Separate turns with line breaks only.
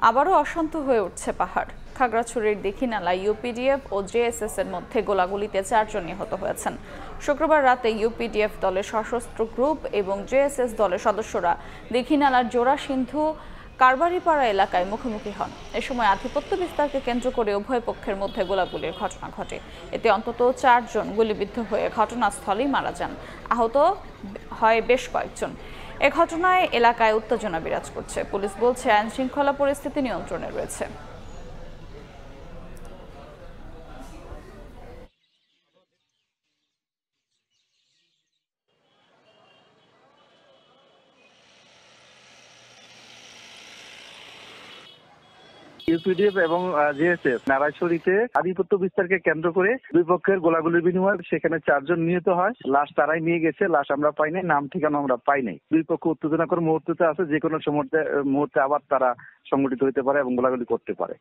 আবারও অশান্ত হয়ে উঠছে পাহাড়। খাগড়াছড়ির দীঘিনালা ইউপিডিএফ ও জেএসএস এর মধ্যে গোলাগুলিতে 4 জন নিহত হয়েছেন। শুক্রবার রাতে ইউপিডিএফ দলের সশস্ত্র গ্রুপ এবং জেএসএস দলের সদস্যরা দীঘিনালার জোড়া সিন্ধু কারবারিপাড়া এলাকায় মুখোমুখি হন। এ সময় আধিপত্য বিস্তারকে কেন্দ্র করে উভয় পক্ষের মধ্যে গোলাগুলির ঘটনা ঘটে। এতে অন্তত 4 জন গুলিবিদ্ধ হয়ে ঘটনাস্থলেই মারা যান। আহত হয় বেশ কয়েকজন। এ ঘটনায় এলাকায় উত্তেজনা বিরাজ করছে। পুলিশ বলছে আইন শৃঙ্খলা পরিস্থিতি নিয়ন্ত্রণে রয়েছে।
ইউপিডিএফ এবং জেএসএফ নারায়ণগঞ্জে আধিপত্য বিস্তারকে কেন্দ্র করে দুই পক্ষের গোলাগুলির বিনিময়ে সেখানে 4 জন নিহত হয়। লাশ তারাই নিয়ে গেছে, লাশ আমরা পাই নাই, নাম ঠিকানা আমরা পাই নাই। দুই পক্ষ উত্তেজনাকর মুহূর্তে আছে, যে কোনো মুহূর্তে আবার তারা সংগঠিত হতে পারে এবং গোলাগুলি করতে পারে।